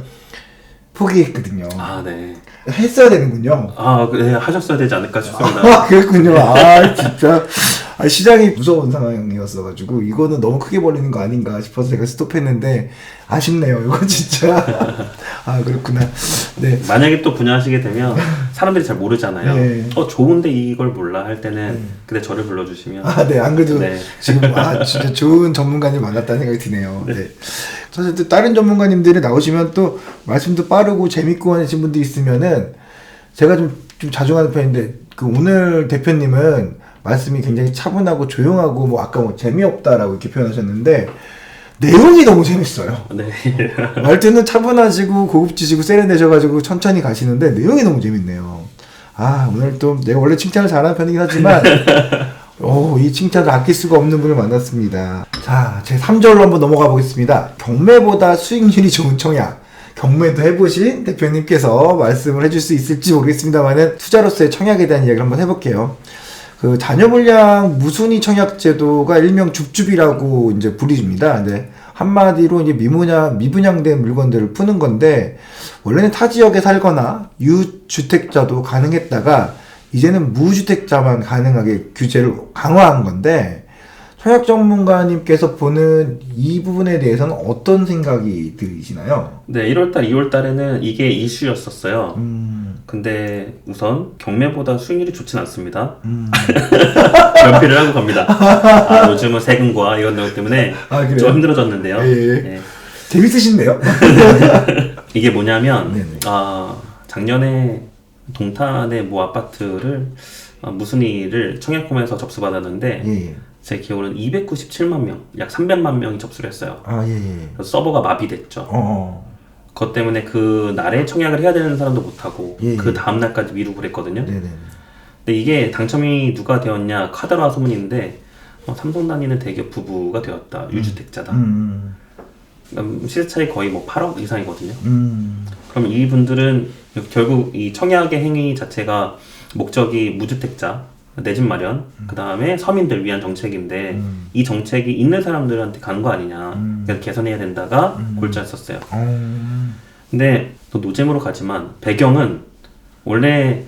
포기했거든요. 아, 네. 했어야 되는군요. 아, 네, 하셨어야 되지 않을까 싶습니다. 아, 그랬군요. 아, 진짜. 시장이 무서운 상황이었어가지고, 이거는 너무 크게 벌리는 거 아닌가 싶어서 제가 스톱했는데, 아쉽네요. 이거 진짜. 아, 그렇구나. 네. 만약에 또 분양하시게 되면, 사람들이 잘 모르잖아요. 좋은데 이걸 몰라 할 때는, 그때 저를 불러주시면. 아, 네. 안 그래도 지금, 진짜 좋은 전문가님 만났다는 생각이 드네요. 네. 사실 또 다른 전문가님들이 나오시면 또 말씀도 빠르고 재밌고 하신 분들이 있으면은, 제가 좀 자중하는 편인데, 오늘 대표님은 말씀이 굉장히 차분하고 조용하고 뭐 아까 뭐 재미없다라고 이렇게 표현하셨는데 내용이 너무 재밌어요. 네. 말투는 차분하시고 고급지시고 세련되셔가지고 천천히 가시는데 내용이 너무 재밌네요. 아, 오늘 또 내가 원래 칭찬을 잘하는 편이긴 하지만 이 칭찬을 아낄 수가 없는 분을 만났습니다. 자, 제 3절로 한번 넘어가 보겠습니다. 경매보다 수익률이 좋은 청약. 경매도 해보신 대표님께서 말씀을 해줄 수 있을지 모르겠습니다만은 투자로서의 청약에 대한 이야기를 한번 해볼게요. 그 자녀분양 무순위 청약 제도가 일명 줍줍이라고 이제 불립니다. 네. 한마디로 이제 미분양된 물건들을 푸는 건데 원래는 타 지역에 살거나 유주택자도 가능했다가 이제는 무주택자만 가능하게 규제를 강화한 건데 청약 전문가님께서 보는 이 부분에 대해서는 어떤 생각이 드시나요? 네, 1월달, 2월달에는 이게 이슈였었어요. 근데 우선 경매보다 수익률이 좋진 않습니다. 연필을 하고 갑니다. 요즘은 세금과 이런 것 때문에 그래요? 좀 힘들어졌는데요. 예. 재밌으신데요? 이게 뭐냐면 네네. 작년에 동탄의 모 아파트를 무순이를 청약홈에서 접수받았는데 예. 제 기억으로는 297만 명, 약 300만 명이 접수를 했어요. 예. 그래서 서버가 마비됐죠. 그것 때문에 그 날에 청약을 해야 되는 사람도 못하고 예. 그 다음날까지 미루고 그랬거든요. 네네. 근데 이게 당첨이 누가 되었냐 카더라 소문인데 삼성 다니는 대기업 부부가 되었다. 유주택자다. 시세 차이 거의 뭐 8억 이상이거든요. 그럼 이분들은 결국 이 청약의 행위 자체가 목적이 무주택자 내 집 마련, 그 다음에 서민들 위한 정책인데 이 정책이 있는 사람들한테 가는 거 아니냐. 그래서 개선해야 된다가 골자였었어요. 근데 또 노잼으로 가지만 배경은 원래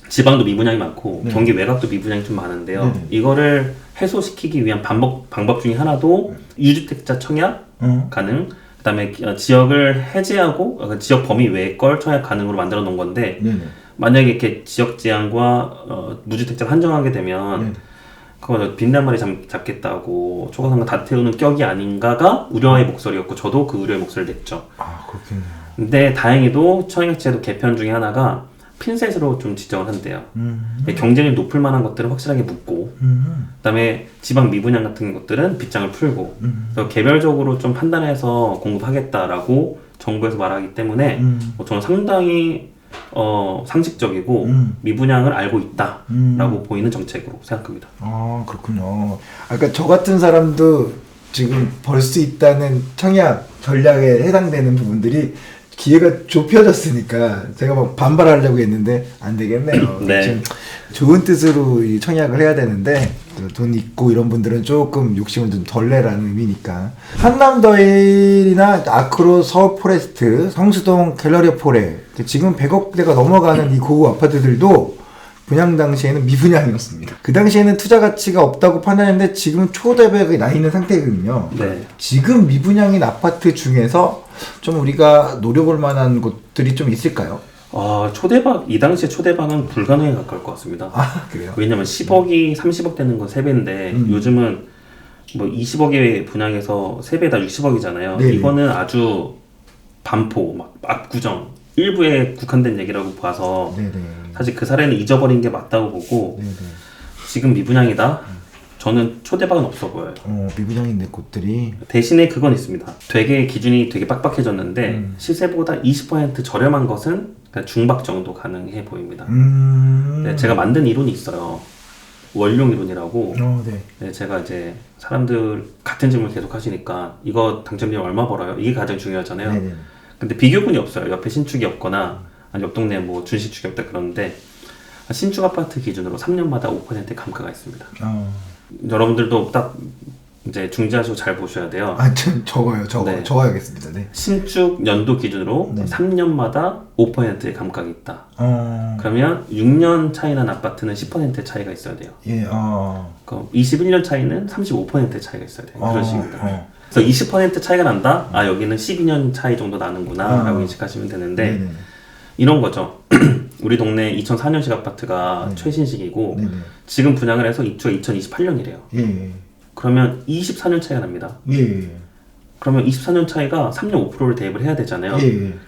지방도 미분양이 많고 경기 외곽도 미분양이 좀 많은데요. 이거를 해소시키기 위한 방법 중에 하나도 유주택자 청약 가능, 그 다음에 지역을 해제하고 지역 범위 외의 걸 청약 가능으로 만들어 놓은 건데 만약에 이렇게 지역 제한과 무주택자를 한정하게 되면 그거 빈대마리 잡겠다고 초과상가 다 태우는 격이 아닌가가 우려의 목소리였고 저도 그 우려의 목소리를 냈죠. 그렇겠네요. 근데 다행히도 청약제도 개편 중에 하나가 핀셋으로 좀 지정을 한대요. 경쟁이 높을 만한 것들은 확실하게 묻고 그다음에 지방 미분양 같은 것들은 빗장을 풀고 그래서 개별적으로 좀 판단해서 공급하겠다라고 정부에서 말하기 때문에 저는 상당히 상식적이고 미분양을 알고 있다라고 보이는 정책으로 생각합니다. 그렇군요. 그러니까 저 같은 사람도 지금 벌 수 있다는 청약 전략에 해당되는 부분들이 기회가 좁혀졌으니까 제가 막 반발하려고 했는데 안 되겠네요. 네. 지금 좋은 뜻으로 이 청약을 해야 되는데 돈 있고 이런 분들은 조금 욕심을 좀 덜 내라는 의미니까. 한남더일이나 아크로, 서울포레스트, 성수동, 갤러리 포레 지금 100억대가 넘어가는 이 고급 아파트들도 분양 당시에는 미분양이었습니다. 그 당시에는 투자 가치가 없다고 판단했는데 지금 초대박이 나 있는 상태거든요. 네. 지금 미분양인 아파트 중에서 좀 우리가 노려볼 만한 곳들이 좀 있을까요? 초대박, 이 당시에 초대박은 불가능에 가까울 것 같습니다. 그래요? 왜냐면 10억이 30억 되는 건 3배인데 요즘은 뭐 20억에 분양해서 3배다 60억이잖아요. 네네. 이거는 아주 반포, 막 압구정 일부에 국한된 얘기라고 봐서 네네. 사실 그 사례는 잊어버린 게 맞다고 보고 네네. 지금 미분양이다? 저는 초대박은 없어 보여요. 미분양인데 곳들이 대신에 그건 있습니다. 되게 기준이 되게 빡빡해졌는데 시세보다 20% 저렴한 것은 그냥 중박 정도 가능해 보입니다. 네, 제가 만든 이론이 있어요. 원룡 이론이라고. 네, 제가 이제 사람들 같은 질문을 계속 하시니까 이거 당첨되면 얼마 벌어요? 이게 가장 중요하잖아요. 네네. 근데 비교군이 없어요. 옆에 신축이 없거나 아니 옆 동네에 뭐 준신축이 없다 그러는데 신축 아파트 기준으로 3년마다 5% 감가가 있습니다. 여러분들도 딱 이제 중지하시고 잘 보셔야 돼요. 적어요. 네. 적어야겠습니다. 네. 신축 연도 기준으로 3년마다 5%의 감각이 있다. 그러면 6년 차이 난 아파트는 10% 차이가 있어야 돼요. 그럼 21년 차이는 35% 차이가 있어야 돼요. 그런 식입니다. 그래서 20% 차이가 난다? 여기는 12년 차이 정도 나는구나 라고 인식하시면 되는데 네네. 이런 거죠. 우리 동네 2004년식 아파트가 최신식이고 지금 분양을 해서 입주가 2028년이래요. 그러면 24년 차이가 납니다. 그러면 24년 차이가 3년 5%를 대입을 해야 되잖아요.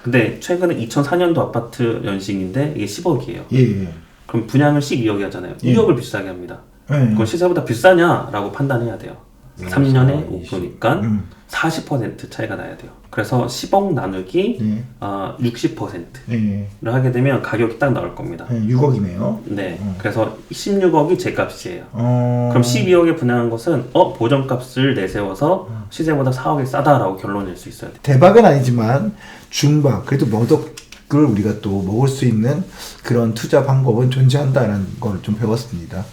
근데 최근에 2004년도 아파트 연식인데 이게 10억이에요. 그럼 분양을 12억이 하잖아요. 1억을 비싸게 합니다. 그럼 시세보다 비싸냐라고 판단해야 돼요. 3년에 5%니까 40% 차이가 나야 돼요. 그래서 10억 나누기 60%를 하게 되면 가격이 딱 나올 겁니다. 6억이네요. 네. 그래서 16억이 제 값이에요. 그럼 12억에 분양한 것은 보정값을 내세워서 시세보다 4억이 싸다라고 결론을 낼 수 있어야 돼요. 대박은 아니지만 중박 그래도 몇 억을 우리가 또 먹을 수 있는 그런 투자 방법은 존재한다는 걸 좀 배웠습니다.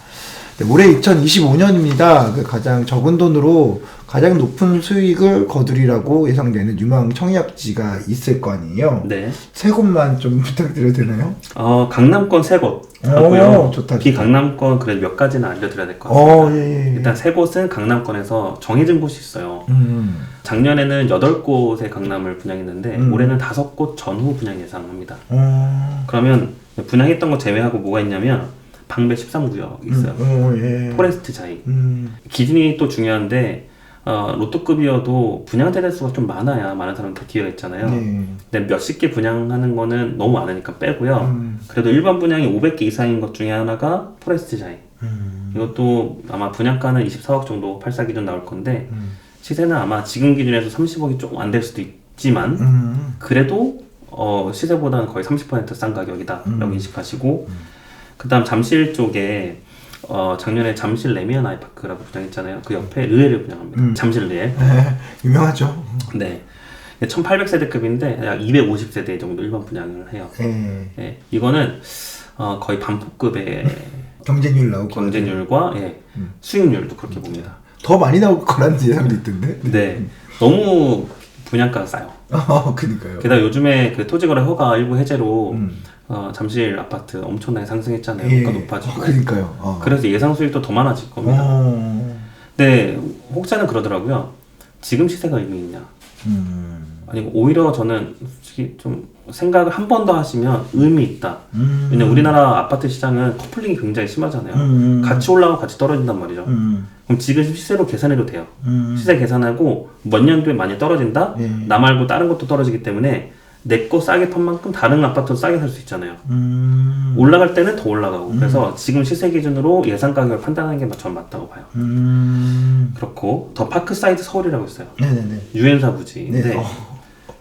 올해 2025년입니다. 가장 적은 돈으로 가장 높은 수익을 거두리라고 예상되는 유명 청약지가 있을 거 아니에요. 네. 세 곳만 좀 부탁드려도 되나요? 강남권 3곳 하고요. 좋다. 비강남권 그래도 몇 가지는 알려드려야 될 것 같습니다. 예. 일단 3곳은 강남권에서 정해진 곳이 있어요. 작년에는 8곳의 강남을 분양했는데 올해는 5곳 전후 분양 예상합니다. 그러면 분양했던 거 제외하고 뭐가 있냐면 방배 13구역 있어요. 예. 포레스트 자이. 기준이 또 중요한데 로또급이어도 분양 대대수가 좀 많아야 많은 사람들 기회가 있잖아요. 근데 몇십 개 분양하는 거는 너무 많으니까 빼고요. 그래도 일반 분양이 500개 이상인 것 중에 하나가 포레스트 자이. 이것도 아마 분양가는 24억 정도 84 기준 나올 건데 시세는 아마 지금 기준에서 30억이 조금 안 될 수도 있지만 그래도 시세보다는 거의 30% 싼 가격이다 라고 인식하시고 그 다음 잠실 쪽에 작년에 잠실 레미안 아이파크라고 분양했잖아요. 그 옆에 르엘을 분양합니다. 잠실 르엘. 유명하죠. 네. 1800세대급인데 약 250세대 정도 일반 분양을 해요. 네. 이거는 거의 반포급의 경쟁률 나오고 경쟁률과 수익률도 그렇게 봅니다. 더 많이 나올 거라는 예상도 있던데. 네. 너무 분양가가 싸요. 그니까요. 게다가 요즘에 그 토지거래 허가 일부 해제로 잠실 아파트 엄청나게 상승했잖아요. 물가 높아지고. 그러니까요. 그래서 예상 수익도 더 많아질 겁니다. 근데 혹자는 그러더라고요. 지금 시세가 의미 있냐? 아니고 오히려 저는 솔직히 좀 생각을 한 번 더 하시면 의미 있다. 왜냐면 우리나라 아파트 시장은 커플링이 굉장히 심하잖아요. 같이 올라가고 같이 떨어진단 말이죠. 그럼 지금 시세로 계산해도 돼요. 시세 계산하고 몇 년도에 많이 떨어진다? 나 말고 다른 것도 떨어지기 때문에 내 거 싸게 판 만큼 다른 아파트도 싸게 살 수 있잖아요. 올라갈 때는 더 올라가고 그래서 지금 시세 기준으로 예상 가격을 판단하는 게 저는 맞다고 봐요. 그렇고 더 파크사이드 서울이라고 있어요. 네네네. 유엔사 부지인데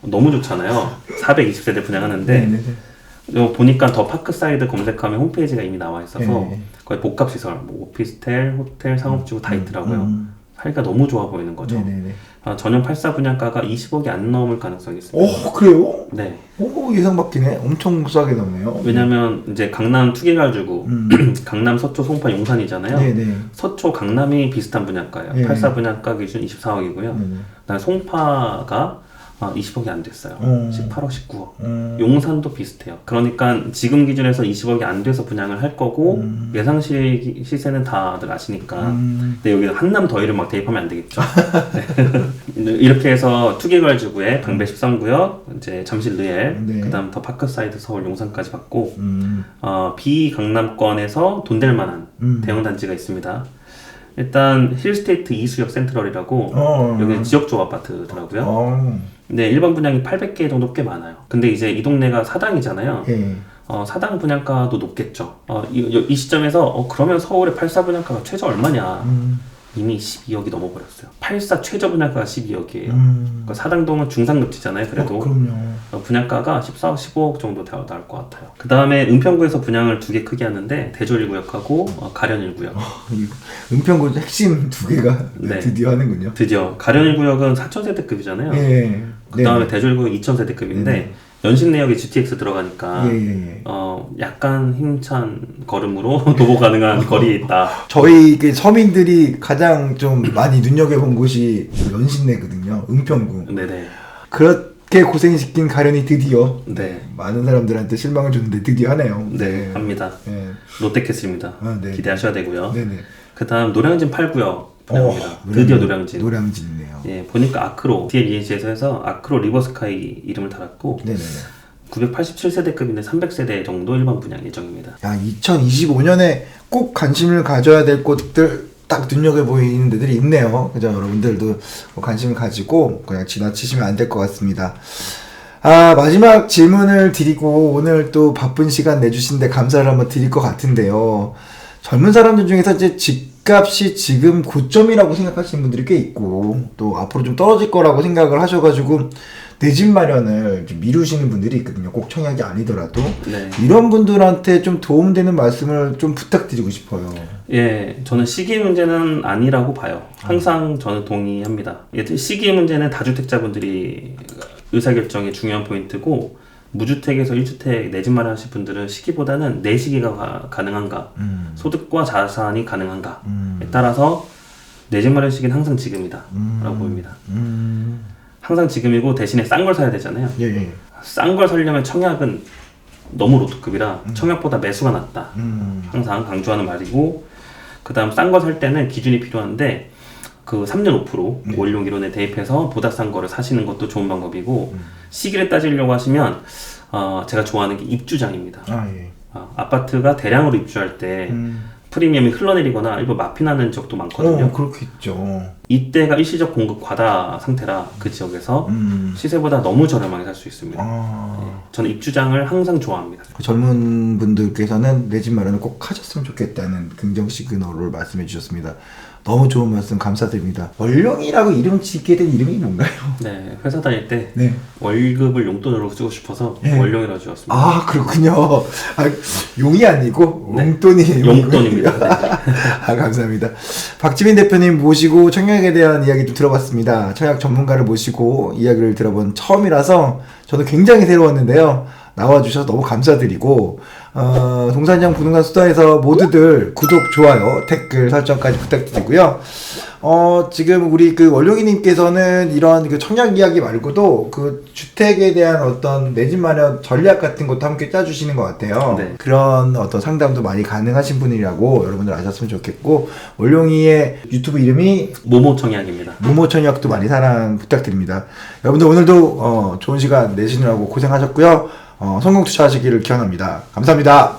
너무 좋잖아요. 420세대 분양하는데 보니까 더 파크사이드 검색하면 홈페이지가 이미 나와 있어서 거의 복합시설, 뭐 오피스텔, 호텔, 상업지구 다 있더라고요. 살기가 너무 좋아 보이는 거죠. 전용 84 분양가가 20억이 안 넘을 가능성이 있습니다. 그래요? 네. 예상 밖이네. 엄청 싸게 나오네요. 왜냐면 이제 강남 투기가지고 강남 서초 송파 용산이잖아요. 서초 강남이 비슷한 분양가예요. 84 분양가 기준 24억이고요. 그다음에 송파가 20억이 안 됐어요. 18억, 19억. 용산도 비슷해요. 그러니까 지금 기준에서 20억이 안 돼서 분양을 할 거고 예상 시세는 다들 아시니까. 근데 여기 한남 더위를 막 대입하면 안 되겠죠. 네. 이렇게 해서 투기가지구에 방배 13구역, 이제 잠실 르엘, 그다음 더 파크사이드 서울 용산까지 받고 비강남권에서 돈 될 만한 대형 단지가 있습니다. 일단 힐스테이트 이수역 센트럴이라고 여기는 지역조합 아파트더라고요. 근데 일반 분양이 800개 정도 꽤 많아요. 근데 이제 이 동네가 사당이잖아요. 사당 분양가도 높겠죠. 이 시점에서 그러면 서울의 84 분양가가 최저 얼마냐? 이미 12억이 넘어버렸어요. 84 최저 분양가가 12억이에요. 그러니까 사당동은 중상급지잖아요. 그래도 그럼요. 분양가가 14억, 15억 정도 나올 것 같아요. 그 다음에 은평구에서 분양을 2개 크게 하는데 대조 1구역하고 가련 1구역. 은평구 핵심 2개가 드디어 하는군요. 드디어 가련 1구역은 4,000세대급이잖아요. 그 다음에 대조 1구역 2,000세대급인데 연신 내역에 GTX 들어가니까 약간 힘찬 걸음으로 도보 가능한 거리에 있다. 저희 서민들이 가장 좀 많이 눈여겨본 곳이 연신내거든요. 은평구. 네네. 그렇게 고생시킨 가련이 드디어 많은 사람들한테 실망을 줬는데 드디어 하네요. 네, 합니다. 롯데캐슬입니다. 기대하셔야 되고요. 그 다음 노량진 8구역 분양합니다. 드디어 노량진이네요. 보니까 아크로 DLEH에서 해서 아크로 리버스카이 이름을 달았고 987세대급인데 300세대 정도 일반 분양 예정입니다. 2025년에 꼭 관심을 가져야 될 곳들 딱 눈여겨 보이는 데들이 있네요. 그죠? 여러분들도 관심을 가지고 그냥 지나치시면 안 될 것 같습니다. 마지막 질문을 드리고 오늘 또 바쁜 시간 내주신데 감사를 한번 드릴 것 같은데요. 젊은 사람들 중에서 이제 집값이 지금 고점이라고 생각하시는 분들이 꽤 있고 또 앞으로 좀 떨어질 거라고 생각을 하셔가지고 내 집 마련을 좀 미루시는 분들이 있거든요. 꼭 청약이 아니더라도 이런 분들한테 좀 도움되는 말씀을 좀 부탁드리고 싶어요. 저는 시기 문제는 아니라고 봐요. 항상 저는 동의합니다. 시기 문제는 다주택자분들이 의사결정의 중요한 포인트고 무주택에서 1주택 내 집 마련하실 분들은 시기보다는 내시기가 가능한가, 소득과 자산이 가능한가에 따라서 내 집 마련 시기는 항상 지금이다 라고 보입니다. 항상 지금이고 대신에 싼 걸 사야 되잖아요. 예. 싼 걸 사려면 청약은 너무 로또급이라 청약보다 매수가 낫다. 항상 강조하는 말이고, 그 다음 싼 거 살 때는 기준이 필요한데 그 3년 5% 월용 이론에 대입해서 보다 싼 거를 사시는 것도 좋은 방법이고, 시기를 따지려고 하시면 제가 좋아하는 게 입주장입니다. 아파트가 대량으로 입주할 때 프리미엄이 흘러내리거나 일부 마피나는 적도 많거든요. 그렇겠죠. 이때가 일시적 공급 과다 상태라 그 지역에서 시세보다 너무 저렴하게 살 수 있습니다. 네, 저는 입주장을 항상 좋아합니다. 그 젊은 분들께서는 내 집 마련을 꼭 하셨으면 좋겠다는 긍정 시그널을 말씀해 주셨습니다. 너무 좋은 말씀 감사드립니다. 월령이라고 이름 짓게 된 이름이 뭔가요? 네, 회사 다닐 때 네. 월급을 용돈으로 쓰고 싶어서 네. 월령이라고 지었습니다. 아, 그렇군요. 용이 아니고 네. 용돈이 용돈입니다. 네. 아, 감사합니다. 박지민 대표님 모시고 청약에 대한 이야기도 들어봤습니다. 청약 전문가를 모시고 이야기를 들어본 처음이라서 저도 굉장히 새로웠는데요. 나와주셔서 너무 감사드리고, 동산장 부동산 수다에서 모두들 구독, 좋아요, 댓글 설정까지 부탁드리고요. 지금 우리 그 월룡이님께서는 이런 그 청약 이야기 말고도 그 주택에 대한 어떤 내 집 마련 전략 같은 것도 함께 짜주시는 것 같아요. 네. 그런 어떤 상담도 많이 가능하신 분이라고 여러분들 아셨으면 좋겠고, 월룡이의 유튜브 이름이 모모 청약입니다. 모모 청약도 많이 사랑 부탁드립니다. 여러분들 오늘도 좋은 시간 내시느라고 고생하셨고요. 성공 투자하시기를 기원합니다. 감사합니다.